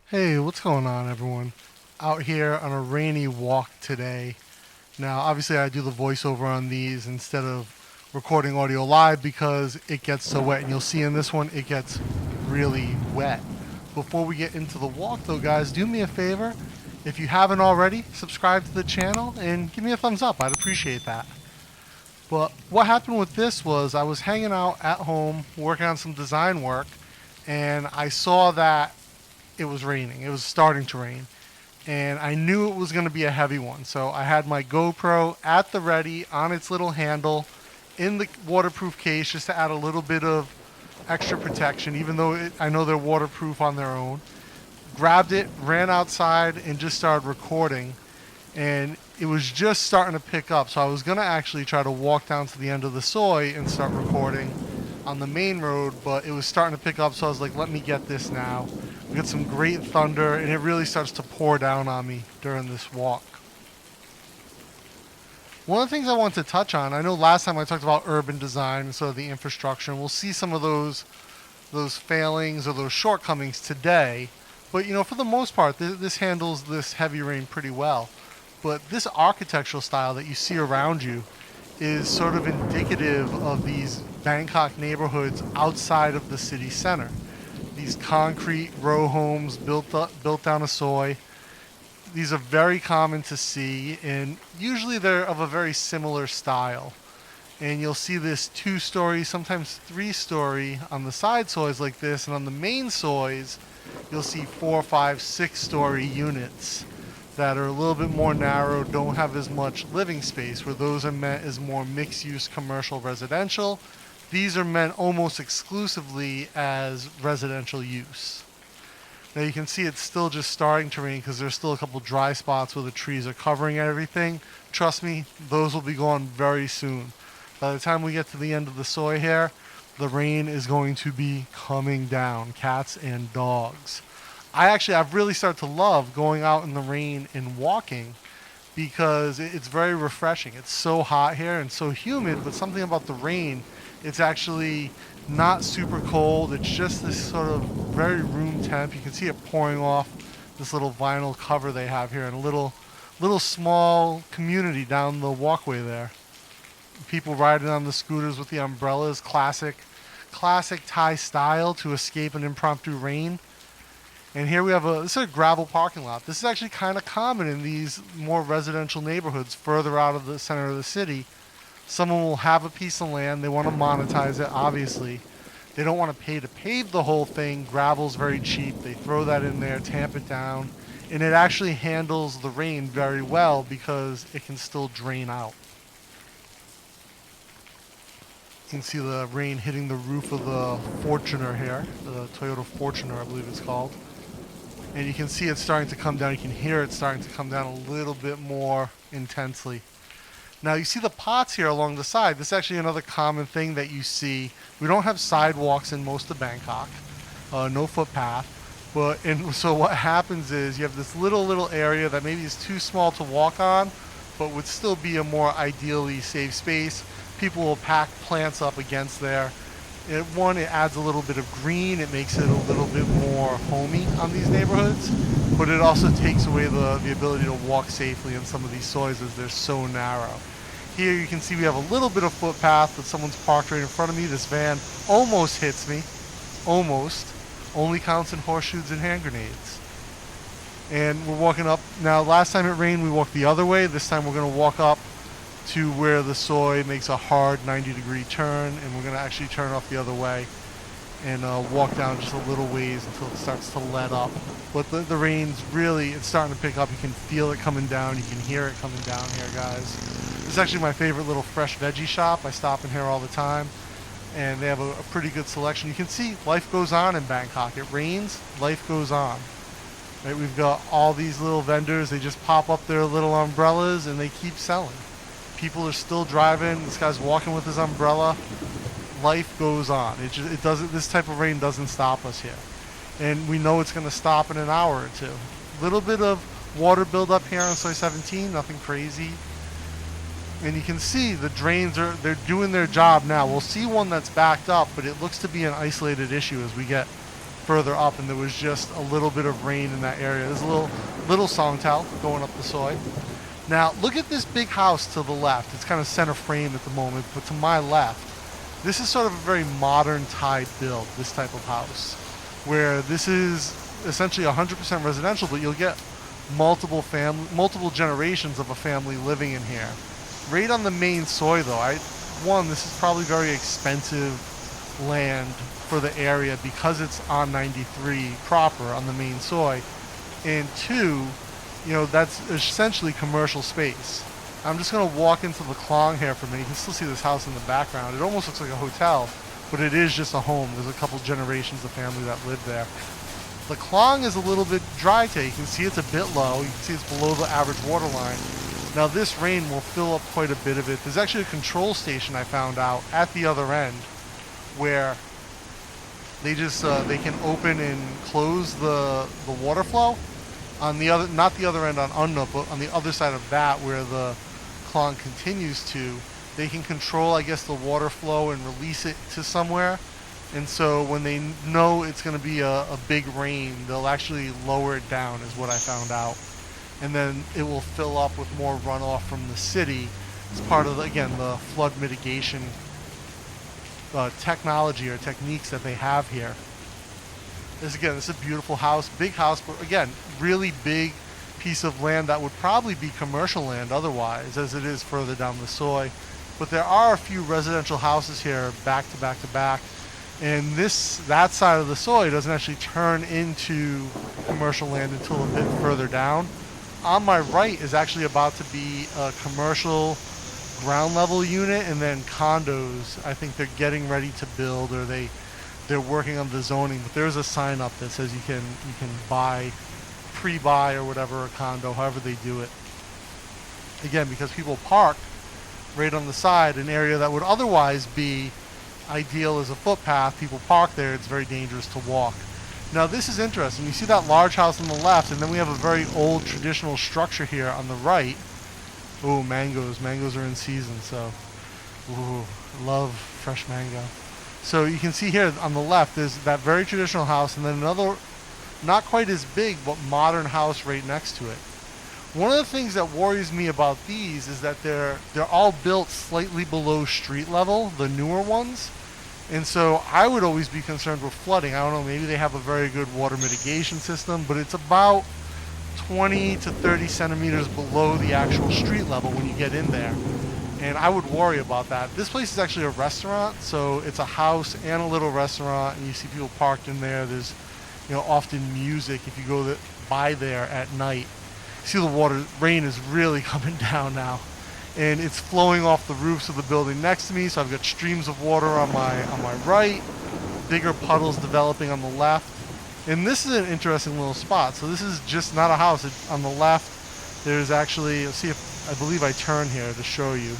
Hey, what's going on, everyone? Out here on a rainy walk today. Now, obviously, I do the voiceover on these instead of recording audio live because it gets so wet. And you'll see in this one, it gets really wet. Before we get into the walk, though, guys, do me a favor. If you haven't already, subscribe to the channel and give me a thumbs up. I'd appreciate that. But what happened with this was I was hanging out at home working on some design work, and I saw that it was raining. It was starting to rain. And I knew it was going to be a heavy one. So I had my GoPro at the ready on its little handle in the waterproof case just to add a little bit of extra protection, even though I know they're waterproof on their own. Grabbed it, ran outside, and just started recording. And it was just starting to pick up. So I was going to actually try to walk down to the end of the soy and start recording on the main road, but it was starting to pick up. So I was like, let me get this now. We get some great thunder, and it really starts to pour down on me during this walk. One of the things I want to touch on, I know last time I talked about urban design and sort of the infrastructure, and we'll see some of those failings or those shortcomings today. But for the most part, this handles this heavy rain pretty well. But this architectural style that you see around you is sort of indicative of these Bangkok neighborhoods outside of the city center. These concrete row homes built down a soy. These are very common to see, and usually they're of a very similar style. And you'll see this 2-story, sometimes 3-story on the side soys like this, and on the main soys, you'll see 4, 5, 6-story units that are a little bit more narrow, don't have as much living space, where those are meant as more mixed-use commercial residential. These are meant almost exclusively as residential use. Now you can see it's still just starting to rain because there's still a couple dry spots where the trees are covering everything. Trust me, those will be gone very soon. By the time we get to the end of the soy here, the rain is going to be coming down, cats and dogs. I've really started to love going out in the rain and walking because it's very refreshing. It's so hot here and so humid, but something about the rain, it's actually not super cold. It's just this sort of very room temp. You can see it pouring off this little vinyl cover they have here in a little small community down the walkway there. People riding on the scooters with the umbrellas, classic Thai style to escape an impromptu rain. And here we have this is a gravel parking lot. This is actually kind of common in these more residential neighborhoods further out of the center of the city. Someone will have a piece of land. They want to monetize it, obviously. They don't want to pay to pave the whole thing. Gravel's very cheap. They throw that in there, tamp it down, and it actually handles the rain very well because it can still drain out. You can see the rain hitting the roof of the Fortuner here, the Toyota Fortuner, I believe it's called. And you can see it starting to come down. You can hear it starting to come down a little bit more intensely. Now you see the pots here along the side. This is actually another common thing that you see. We don't have sidewalks in most of Bangkok, no footpath. So what happens is you have this little area that maybe is too small to walk on, but would still be a more ideally safe space. People will pack plants up against there. It adds a little bit of green. It makes it a little bit more homey on these neighborhoods, but it also takes away the ability to walk safely in some of these soys as they're so narrow. Here you can see we have a little bit of footpath, but someone's parked right in front of me. This van almost hits me. Almost. Only counts in horseshoes and hand grenades. And we're walking up. Now, last time it rained, we walked the other way. This time we're going to walk up to where the soy makes a hard 90-degree turn, and we're going to actually turn off the other way and walk down just a little ways until it starts to let up. But the rain's really, it's starting to pick up. You can feel it coming down. You can hear it coming down here, guys. This is actually my favorite little fresh veggie shop. I stop in here all the time, and they have a pretty good selection. You can see life goes on in Bangkok. It rains, life goes on. Right, we've got all these little vendors. They just pop up their little umbrellas, and they keep selling. People are still driving. This guy's walking with his umbrella. Life goes on. It doesn't. This type of rain doesn't stop us here, and we know it's going to stop in an hour or two. Little bit of water buildup here on Soy 17. Nothing crazy. And you can see the drains they're doing their job now. We'll see one that's backed up, but it looks to be an isolated issue as we get further up, and there was just a little bit of rain in that area. There's a little Songtao going up the soy. Now look at this big house to the left. It's kind of center frame at the moment, but to my left, this is sort of a very modern Thai build, this type of house, where this is essentially 100% residential, but you'll get multiple generations of a family living in here. Right on the main soy though, this is probably very expensive land for the area because it's on 93 proper on the main soy, and two, that's essentially commercial space. I'm just going to walk into the Klong here for a minute. You can still see this house in the background. It almost looks like a hotel, but it is just a home. There's a couple generations of family that live there. The Klong is a little bit dry today. You can see it's a bit low. You can see it's below the average water line. Now this rain will fill up quite a bit of it. There's actually a control station I found out at the other end where they can open and close the water flow on the other, not the other end on Unnup, but on the other side of that where the Klong continues to, they can control, I guess, the water flow and release it to somewhere. And so when they know it's going to be a big rain, they'll actually lower it down, is what I found out. And then it will fill up with more runoff from the city. It's part of, again, the flood mitigation technology or techniques that they have here. This is a beautiful house, big house, but again, really big piece of land that would probably be commercial land otherwise, as it is further down the soy. But there are a few residential houses here back to back to back. And that side of the soy doesn't actually turn into commercial land until a bit further down. On my right is actually about to be a commercial ground level unit, and then condos. I think they're getting ready to build, or they're working on the zoning. But there's a sign up that says you can buy, pre-buy or whatever, a condo, however they do it. Again, because people park right on the side, an area that would otherwise be ideal as a footpath, people park there. It's very dangerous to walk. Now this is interesting. You see that large house on the left, and then we have a very old traditional structure here on the right. Oh, mangoes. Mangoes are in season, so love fresh mango. So you can see here on the left, there's that very traditional house, and then another not quite as big but modern house right next to it. One of the things that worries me about these is that they're all built slightly below street level, the newer ones. And so I would always be concerned with flooding. I don't know, maybe they have a very good water mitigation system, but it's about 20 to 30 centimeters below the actual street level when you get in there. And I would worry about that. This place is actually a restaurant, so it's a house and a little restaurant, and you see people parked in there. There's often music if you go by there at night. See the rain is really coming down now, and it's flowing off the roofs of the building next to me. So I've got streams of water on my right, bigger puddles developing on the left, and this is an interesting little spot. So this is just not a house. On the left, there's actually, let's see if I believe I turn here to show you.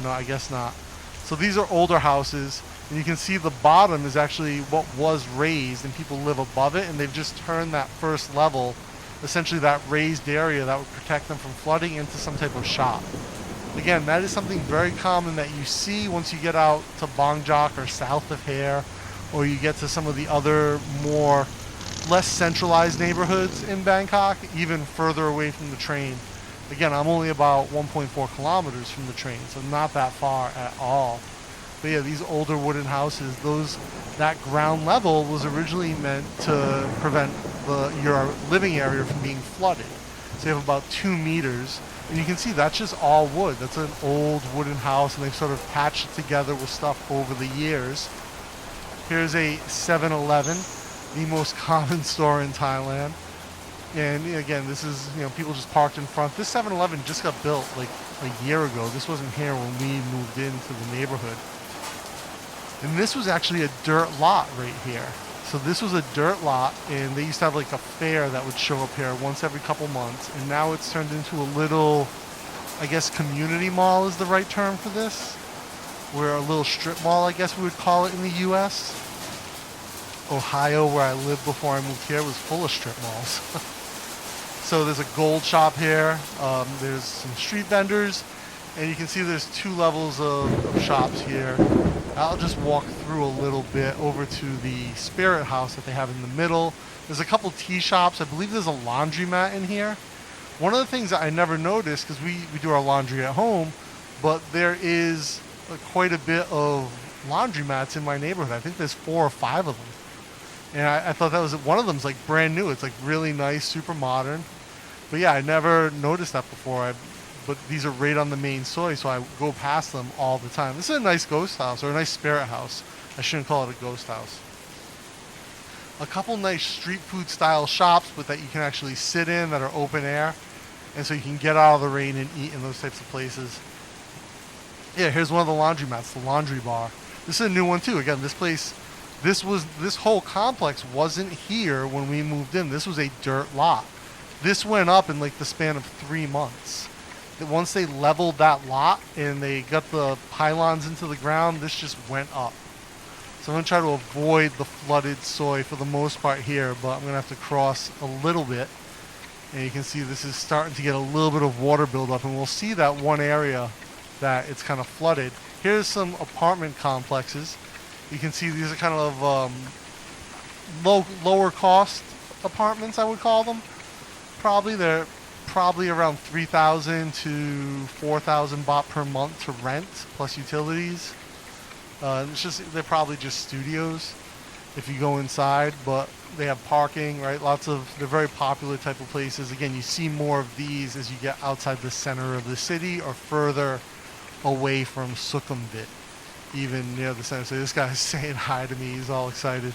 No, I guess not. So these are older houses, and you can see the bottom is actually what was raised, and people live above it, and they've just turned that first level, essentially that raised area that would protect them from flooding, into some type of shop. Again, that is something very common that you see once you get out to Bangkok or south of here, or you get to some of the other less centralized neighborhoods in Bangkok, even further away from the train. Again, I'm only about 1.4 kilometers from the train, so not that far at all. But yeah, these older wooden houses, that ground level was originally meant to prevent your living area from being flooded. So you have about 2 meters, and you can see that's just all wood. That's an old wooden house, and they've sort of patched it together with stuff over the years. Here's a 7-Eleven, the most common store in Thailand. And again, this is, people just parked in front. This 7-Eleven just got built like a year ago. This wasn't here when we moved into the neighborhood. And this was actually a dirt lot right here. So this was a dirt lot, and they used to have like a fair that would show up here once every couple months. And now it's turned into a little, I guess community mall is the right term for this. Where a little strip mall, I guess we would call it in the US. Ohio, where I lived before I moved here, was full of strip malls. So there's a gold shop here. There's some street vendors, and you can see there's 2 levels of shops here. I'll just walk through a little bit over to the spirit house that they have in the middle. There's a couple tea shops. I believe there's a laundromat in here. One of the things that I never noticed, because we do our laundry at home, but there is quite a bit of laundromats in my neighborhood. I think there's 4 or 5 of them. And I thought that was one of them's like brand new. It's like really nice, super modern. But yeah, I never noticed that before. But these are right on the main soy, so I go past them all the time. This is a nice ghost house, or a nice spirit house. I shouldn't call it a ghost house. A couple nice street food style shops, but that you can actually sit in, that are open air. And so you can get out of the rain and eat in those types of places. Yeah, here's one of the laundromats, the laundry bar. This is a new one too. Again, this whole complex wasn't here when we moved in. This was a dirt lot. This went up in like the span of 3 months. Once they leveled that lot and they got the pylons into the ground, this just went up. So I'm going to try to avoid the flooded soy for the most part here, but I'm going to have to cross a little bit. And you can see this is starting to get a little bit of water buildup, and we'll see that one area that it's kind of flooded. Here's some apartment complexes. You can see these are kind of lower cost apartments, I would call them. They're probably around 3,000 to 4,000 baht per month to rent, plus utilities. They're probably just studios if you go inside, but they have parking, right? They're very popular type of places. Again, you see more of these as you get outside the center of the city or further away from Sukhumvit, even near the center. So this guy's saying hi to me. He's all excited.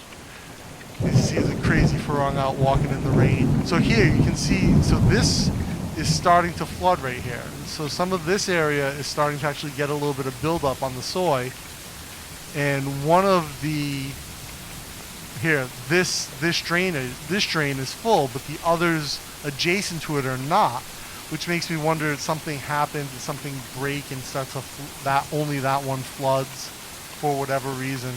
You see the crazy Farang out walking in the rain. So here you can see, so this is starting to flood right here. So some of this area is starting to actually get a little bit of buildup on the soy. And one of the, here, this drain is full, but the others adjacent to it are not, which makes me wonder if something happened, did something break and start to, only that one floods for whatever reason.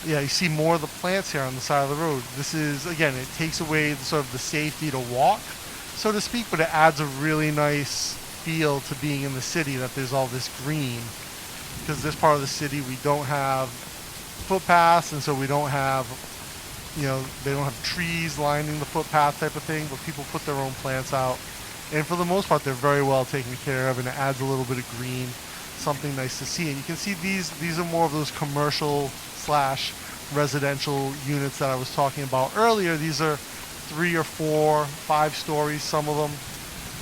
Yeah, you see more of the plants here on the side of the road. This is, again, it takes away sort of the safety to walk, so to speak, but it adds a really nice feel to being in the city that there's all this green. Because this part of the city, we don't have footpaths, and so we don't have, they don't have trees lining the footpath type of thing, but people put their own plants out. And for the most part, they're very well taken care of, and it adds a little bit of green, something nice to see. And you can see these are more of those commercial / residential units that I was talking about earlier. These are 3 or 4, 5 stories, some of them.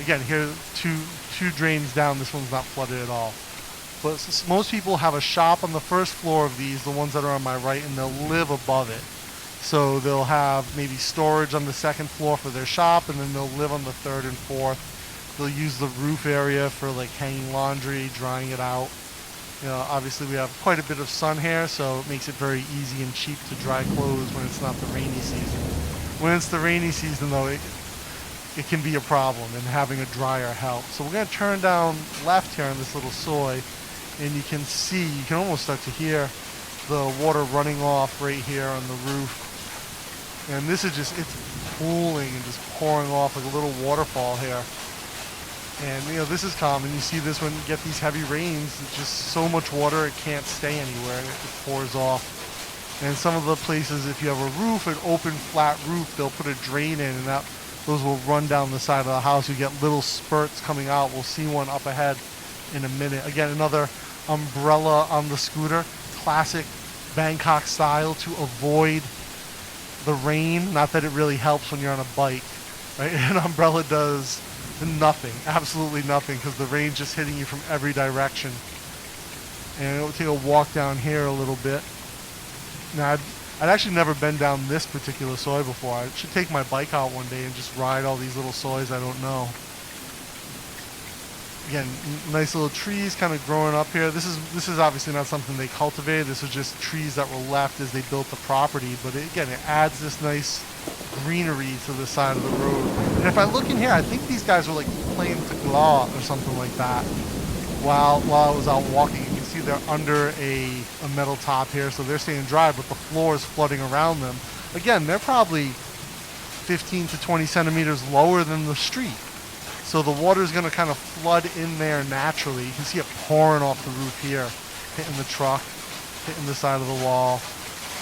Again, here, two drains down. This one's not flooded at all. But most people have a shop on the first floor of these, the ones that are on my right, and they'll live above it. So they'll have maybe storage on the second floor for their shop, and then they'll live on the 3rd and 4th. They'll use the roof area for like hanging laundry, drying it out. Obviously we have quite a bit of sun here, so it makes it very easy and cheap to dry clothes when it's not the rainy season. When it's the rainy season, though, it can be a problem, and having a dryer helps. So we're going to turn down left here on this little soy, and you can almost start to hear the water running off right here on the roof. And this is it's pooling and just pouring off like a little waterfall here. And this is common. You see this when you get these heavy rains. It's just so much water it can't stay anywhere, and it pours off. And some of the places, if you have a roof, an open flat roof, they'll put a drain in, and those will run down the side of the house. You get little spurts coming out. We'll see one up ahead in a minute. Again, another umbrella on the scooter. Classic Bangkok style to avoid the rain. Not that it really helps when you're on a bike, right? An umbrella does nothing, absolutely nothing, because the rain's just hitting you from every direction. And we'll take a walk down here a little bit. Now, I'd actually never been down this particular soy before. I should take my bike out one day and just ride all these little soys I don't know. Again, nice little trees kind of growing up here. This is obviously not something they cultivated. This was just trees that were left as they built the property. But it adds this nice greenery to the side of the road. And if I look in here, I think these guys were like playing tagla or something like that while I was out walking. You can see they're under a metal top here, so they're staying dry, but the floor is flooding around them. Again, they're probably 15 to 20 centimeters lower than the street. So the water is going to kind of flood in there naturally. You can see it pouring off the roof here, hitting the truck. hitting the side of the wall.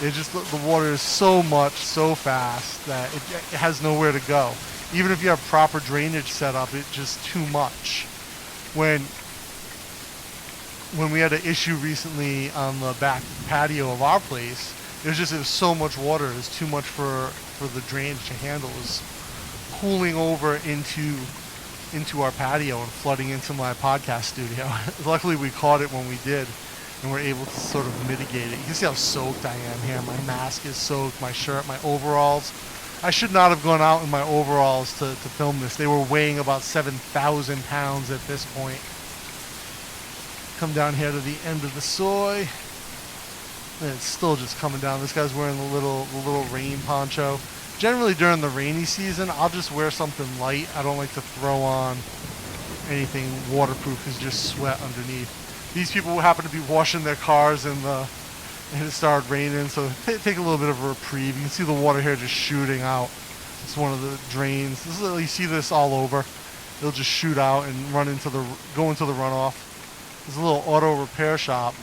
The water is so much, so fast that it has nowhere to go. Even if you have proper drainage set up, it's just too much. When we had an issue recently on the back patio of our place, it was so much water. It was too much for the drainage to handle. It was pooling over into our patio and flooding into my podcast studio. Luckily, we caught it when we did, and we're able to sort of mitigate it. You can see how soaked I am here. My mask is soaked, my shirt, my overalls. I should not have gone out in my overalls to film this. They were weighing about 7,000 pounds at this point. Come down here to the end of the soy. And it's still just coming down. This guy's wearing the little rain poncho. Generally during the rainy season, I'll just wear something light. I don't like to throw on anything waterproof because just sweat underneath. These people happen to be washing their cars and it started raining, so take a little bit of a reprieve. You can see the water here just shooting out. It's one of the drains. You see this all over. It'll just shoot out and go into the runoff. There's a little auto repair shop.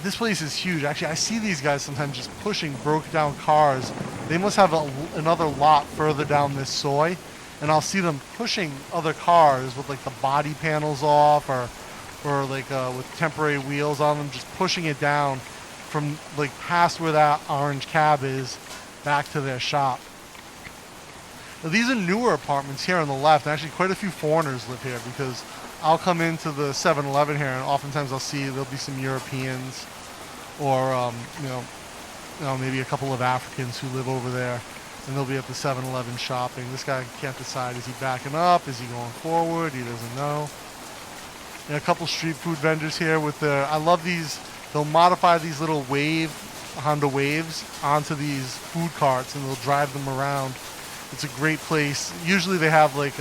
This place is huge. Actually, I see these guys sometimes just pushing broke down cars. They must have another lot further down this soy, and I'll see them pushing other cars with like the body panels off or with temporary wheels on them, just pushing it down from like past where that orange cab is back to their shop. Now, these are newer apartments here on the left, and actually quite a few foreigners live here because I'll come into the 7-Eleven here, and oftentimes there'll be some Europeans or maybe a couple of Africans who live over there, and they'll be at the 7-Eleven shopping. This guy can't decide, is he backing up, is he going forward, he doesn't know. And a couple street food vendors here with I love these. They'll modify these little Honda Waves onto these food carts, and they'll drive them around. It's a great place. Usually they have like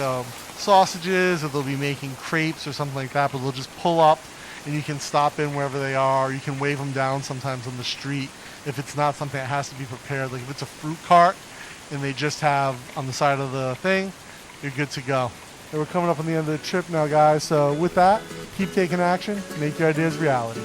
sausages, or they'll be making crepes or something like that, but they'll just pull up and you can stop in wherever they are. You can wave them down sometimes on the street if it's not something that has to be prepared. Like if it's a fruit cart and they just have on the side of the thing, you're good to go. And we're coming up on the end of the trip now, guys. So with that, keep taking action, make your ideas reality.